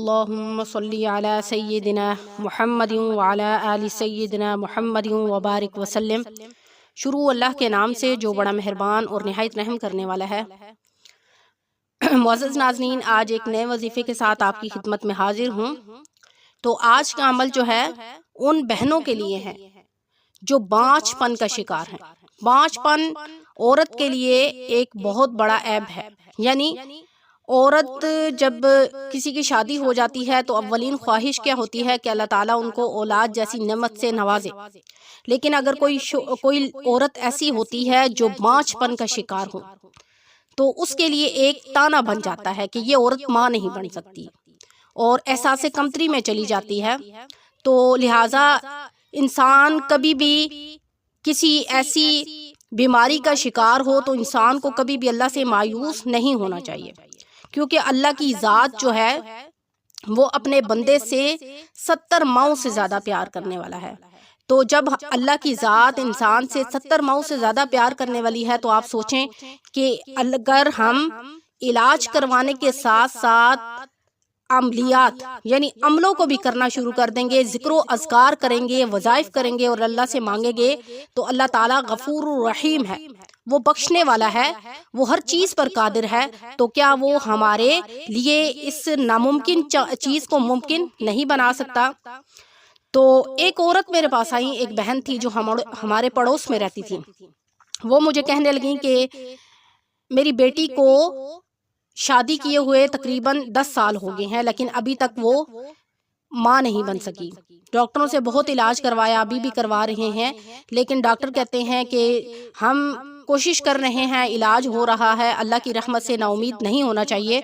اللہم صلی علی سیدنا محمد وعلی آل سیدنا محمد وبارک وسلم۔ شروع اللہ کے نام سے جو بڑا مہربان اور نہایت رحم کرنے والا ہے۔ معزز ناظرین، آج ایک نئے وظیفے کے ساتھ آپ کی خدمت میں حاضر ہوں۔ تو آج کا عمل جو ہے ان بہنوں کے لیے ہے جو بانجھ پن کا شکار ہیں۔ بانجھ پن عورت کے لیے ایک بہت بڑا عیب ہے، یعنی عورت جب کسی کی شادی ہو جاتی ہے تو اولین خواہش کیا ہوتی ہے کہ اللہ تعالیٰ ان کو اولاد جیسی نعمت سے نوازے، لیکن اگر کوئی عورت ایسی ہوتی ہے جو بانجھ پن کا شکار ہو تو اس کے لیے ایک تانا بن جاتا ہے کہ یہ عورت ماں نہیں بن سکتی اور احساس کمتری میں چلی جاتی ہے۔ تو لہٰذا انسان کبھی بھی کسی ایسی بیماری کا شکار ہو تو انسان کو کبھی بھی اللہ سے مایوس نہیں ہونا چاہیے، کیونکہ اللہ کی ذات جو ہے وہ اپنے بندے سے 70 ماؤں سے زیادہ پیار کرنے والا ہے۔ تو جب اللہ کی ذات انسان سے 70 ماؤں سے زیادہ پیار کرنے والی ہے تو آپ سوچیں کہ اگر ہم علاج کروانے کے ساتھ ساتھ عملیات یعنی عملوں کو بھی کرنا شروع کر دیں گے، ذکر و اذکار کریں گے، وظائف کریں گے اور اللہ سے مانگیں گے، تو اللہ تعالیٰ غفور الرحیم ہے، وہ بخشنے والا ہے، وہ ہر چیز پر قادر ہے۔ تو کیا وہ ہمارے لیے اس ناممکن چیز کو ممکن نہیں بنا سکتا؟ تو ایک عورت میرے پاس آئی، ایک بہن تھی جو ہمارے پڑوس میں رہتی تھی۔ وہ مجھے کہنے لگیں کہ میری بیٹی کو شادی کیے ہوئے تقریباً 10 سال ہو گئے ہیں، لیکن ابھی تک وہ ماں نہیں بن سکی۔ ڈاکٹروں سے بہت علاج کروایا، ابھی بھی کروا رہے ہیں، لیکن ڈاکٹر کہتے ہیں کہ ہم کوشش کر رہے ہیں، علاج ہو رہا ہے، اللہ کی رحمت سے نا امید نہیں ہونا چاہیے۔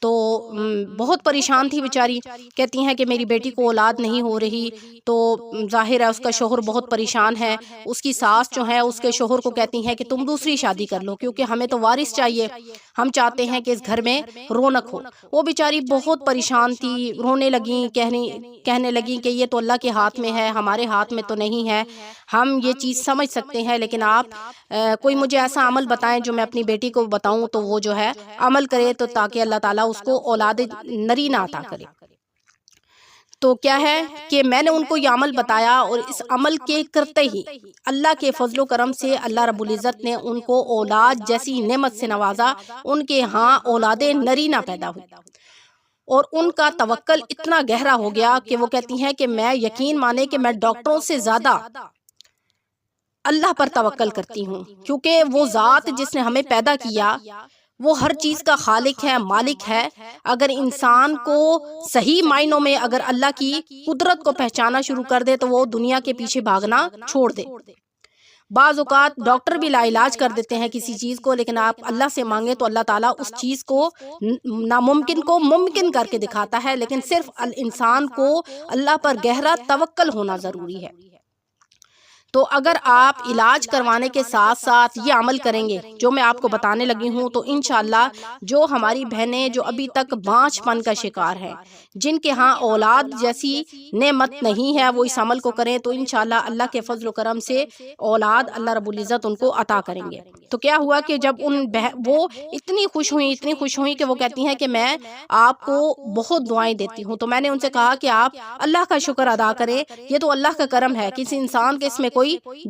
تو بہت پریشان تھی بیچاری، کہتی ہیں کہ میری بیٹی کو اولاد نہیں ہو رہی، تو ظاہر ہے اس کا شوہر بہت پریشان ہے، اس کی ساس جو ہے اس کے شوہر کو کہتی ہیں کہ تم دوسری شادی کر لو کیونکہ ہمیں تو وارث چاہیے، ہم چاہتے ہیں کہ اس گھر میں رونق ہو۔ وہ بیچاری بہت پریشان تھی، رونے لگیں، کہنے لگیں کہ یہ تو اللہ کے ہاتھ میں ہے، ہمارے ہاتھ میں تو نہیں ہے، ہم یہ چیز سمجھ سکتے ہیں لیکن آپ کوئی مجھے ایسا عمل بتائیں جو میں اپنی بیٹی کو بتاؤں تو وہ جو ہے عمل کرے، تو تاکہ اللہ تعالیٰ اس کو اولاد نرینہ عطا کرے۔ تو کیا ہے کہ میں نے ان کو یہ عمل بتایا اور اس عمل کے کرتے ہی اللہ کے فضل و کرم سے اللہ رب العزت نے ان کو اولاد جیسی نعمت سے نوازا، ان کے ہاں اولاد نرینہ پیدا ہوئی اور ان کا توکل اتنا گہرا ہو گیا کہ وہ کہتی ہیں کہ میں یقین مانے کہ میں ڈاکٹروں سے زیادہ اللہ پر توکل کرتی ہوں، کیونکہ وہ ذات جس نے ہمیں پیدا کیا وہ ہر چیز کا خالق ہے، مالک ہے۔ اگر انسان کو صحیح معنوں میں اگر اللہ کی قدرت کو پہچانا شروع کر دے تو وہ دنیا کے پیچھے بھاگنا چھوڑ دے۔ بعض اوقات ڈاکٹر بھی لا علاج کر دیتے ہیں کسی چیز کو، لیکن آپ اللہ سے مانگیں تو اللہ تعالیٰ اس چیز کو ناممکن کو ممکن کر کے دکھاتا ہے، لیکن صرف انسان کو اللہ پر گہرا توکل ہونا ضروری ہے۔ تو اگر آپ علاج کروانے کے ساتھ ساتھ یہ عمل کریں گے جو میں آپ کو بتانے لگی ہوں تو انشاءاللہ جو ہماری بہنیں جو ابھی تک بانجھ پن کا شکار ہیں، جن کے ہاں اولاد جیسی نعمت نہیں ہے، وہ اس عمل کو کریں تو انشاءاللہ اللہ کے فضل و کرم سے اولاد اللہ رب العزت ان کو عطا کریں گے۔ تو کیا ہوا کہ جب وہ اتنی خوش ہوئیں کہ وہ کہتی ہیں کہ میں آپ کو بہت دعائیں دیتی ہوں۔ تو میں نے ان سے کہا کہ آپ اللہ کا شکر ادا کریں، یہ تو اللہ کا کرم ہے، کسی انسان کے اس میں کوئی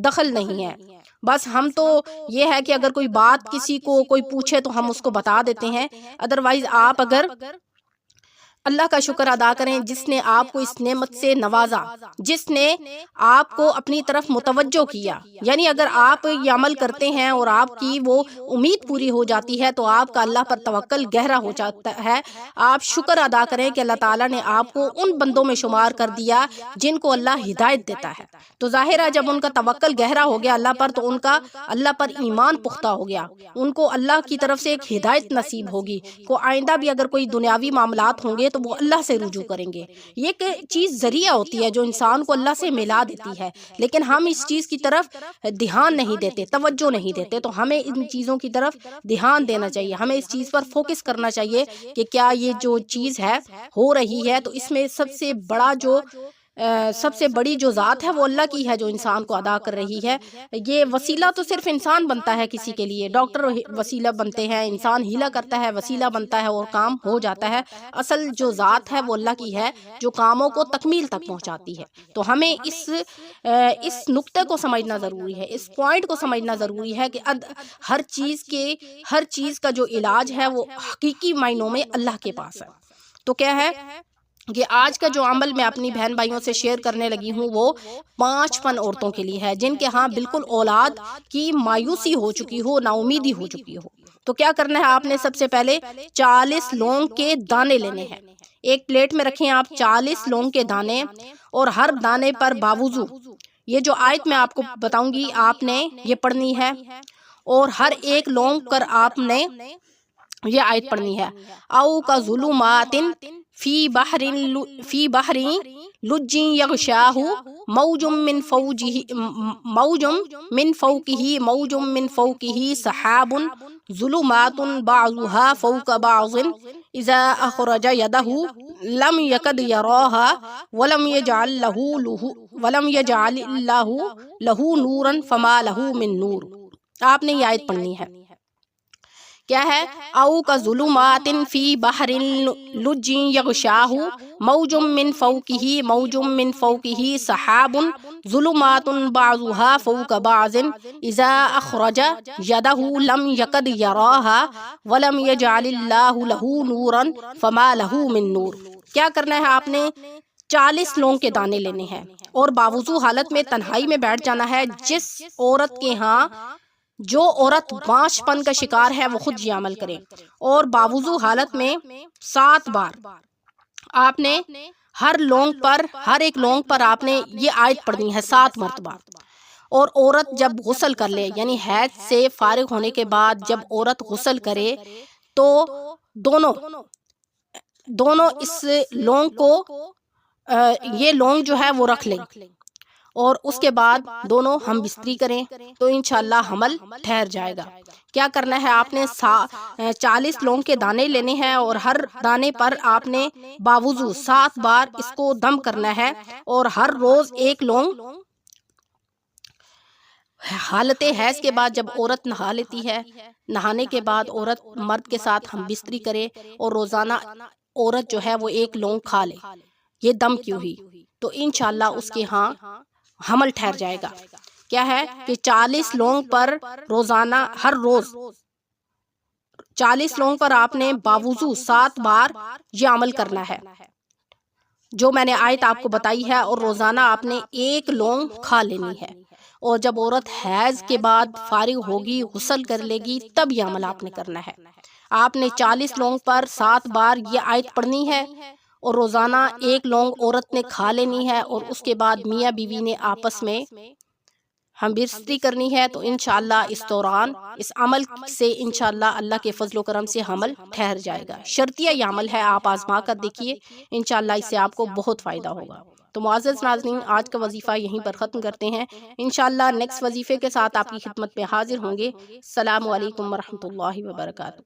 دخل نہیں ہے، بس ہم تو یہ ہے کہ اگر کوئی بات کسی کو کوئی پوچھے تو ہم اس کو بتا دیتے ہیں، ادروائز آپ اگر اللہ کا شکر ادا کریں جس نے آپ کو اس نعمت سے نوازا، جس نے آپ کو اپنی طرف متوجہ کیا، یعنی اگر آپ یہ عمل کرتے ہیں اور آپ کی وہ امید پوری ہو جاتی ہے تو آپ کا اللہ پر توکل گہرا ہو جاتا ہے۔ آپ شکر ادا کریں کہ اللہ تعالیٰ نے آپ کو ان بندوں میں شمار کر دیا جن کو اللہ ہدایت دیتا ہے۔ تو ظاہر ہے جب ان کا توکل گہرا ہو گیا اللہ پر تو ان کا اللہ پر ایمان پختہ ہو گیا، ان کو اللہ کی طرف سے ایک ہدایت نصیب ہوگی کو آئندہ بھی اگر کوئی دنیاوی معاملات ہوں گے تو وہ اللہ سے رجوع کریں گے۔ یہ ایک چیز ذریعہ ہوتی ہے جو انسان کو اللہ سے ملا دیتی ہے، لیکن ہم اس چیز کی طرف دھیان نہیں دیتے، توجہ نہیں دیتے، تو ہمیں ان چیزوں کی طرف دھیان دینا چاہیے، ہمیں اس چیز پر فوکس کرنا چاہیے کہ کیا یہ جو چیز ہے ہو رہی ہے تو اس میں سب سے بڑا جو سب سے بڑی جو ذات ہے وہ اللہ کی ہے جو انسان کو ادا کر رہی ہے۔ یہ وسیلہ تو صرف انسان بنتا ہے کسی کے لیے، ڈاکٹر وسیلہ بنتے ہیں، انسان ہیلا کرتا ہے، وسیلہ بنتا ہے اور کام ہو جاتا ہے۔ اصل جو ذات ہے وہ اللہ کی ہے جو کاموں کو تکمیل تک پہنچاتی ہے۔ تو ہمیں اس نقطے کو سمجھنا ضروری ہے، اس پوائنٹ کو سمجھنا ضروری ہے کہ ہر چیز کا جو علاج ہے وہ حقیقی معنوں میں اللہ کے پاس ہے۔ تو کیا ہے کہ آج کا جو عمل میں اپنی بہن بھائیوں سے شیئر کرنے لگی ہوں وہ 5 فن عورتوں کے لیے ہے جن کے ہاں بالکل اولاد کی مایوسی ہو چکی ہو، نا امیدی ہو چکی ہو۔ تو کیا کرنا ہے آپ نے؟ سب سے پہلے 40 لونگ کے دانے لینے ہیں۔ ایک پلیٹ میں رکھیں آپ 40 لونگ کے دانے، اور ہر دانے پر باوضو یہ جو آیت میں آپ کو بتاؤں گی آپ نے یہ پڑھنی ہے، اور ہر ایک لونگ پر آپ نے یہ آیت پڑھنی ہے۔ او کا ظلمات فی بحر لج یغشاہ موج من فوقہ سحاب ظلمات بعضها فوق بعض اذا اخرج یدہ لم یکد یراها ولم یجعل اللہ لہ نورا فما لہ من نور۔ آپ نے یہ آیت پڑھنی ہے۔ کیا ہے؟ او کا ظلمات فی بحر لج یغشاہ موج من فوقہ سحاب ظلمات بعضها فوق بعض اذا اخرج یدہ لم یکد یراها ولم یجعل اللہ لہ نورا فما لہ من نور۔ کیا کرنا ہے آپ نے؟ 40 لونگ کے دانے لینے ہیں اور باوضو حالت میں تنہائی میں بیٹھ جانا ہے۔ جس عورت کے ہاں جو عورت بانچ پن کا شکار ہے وہ خود یہ عمل کرے، اور باوضو حالت میں 7 بار آپ نے ہر ایک لونگ پر آپ نے یہ آیت پڑھنی ہے 7 مرتبہ۔ اور عورت جب غسل کر لے، یعنی حیض سے فارغ ہونے کے بعد جب عورت غسل کرے تو دونوں اس لونگ کو یہ لونگ جو ہے وہ رکھ لیں، اور اس کے بعد دونوں ہم بستری کریں تو انشاءاللہ حمل ٹھہر جائے گا۔ کیا کرنا ہے آپ نے؟ 40 لونگ کے دانے لینے ہیں، اور ہر دانے پر آپ نے باوضو 7 بار اس کو دم کرنا ہے، اور ہر روز ایک لونگ۔ حالت حیض کے بعد جب عورت نہا لیتی ہے، نہانے کے بعد عورت مرد کے ساتھ ہم بستری کرے، اور روزانہ عورت جو ہے وہ ایک لونگ کھا لے، یہ دم کی ہوئی، تو انشاءاللہ اس کے ہاں حمل ٹھہر جائے گا۔ کیا ہے کہ 40 لونگ پر روزانہ ہر روز 40 لونگ پر آپ نے باوضو 7 بار یہ عمل کرنا ہے جو میں نے آیت آپ کو بتائی ہے، اور روزانہ آپ نے ایک لونگ کھا لینی ہے۔ اور جب عورت حیض کے بعد فارغ ہوگی، غسل کر لے گی، تب یہ عمل آپ نے کرنا ہے۔ آپ نے 40 لونگ پر 7 بار یہ آیت پڑھنی ہے، اور روزانہ ایک لونگ عورت نے کھا لینی ہے، اور اس کے بعد میاں بیوی نے آپس میں ہم بستری کرنی ہے۔ تو انشاءاللہ اس دوران اس عمل سے انشاءاللہ اللہ کے فضل و کرم سے حمل ٹھہر جائے گا۔ شرطیہ یہ عمل ہے، آپ آزما کر دیکھیے، انشاءاللہ اس سے آپ کو بہت فائدہ ہوگا۔ تو معزز ناظرین، آج کا وظیفہ یہیں پر ختم کرتے ہیں، انشاءاللہ نیکسٹ وظیفے کے ساتھ آپ کی خدمت میں حاضر ہوں گے۔ السلام علیکم ورحمۃ اللہ وبرکاتہ۔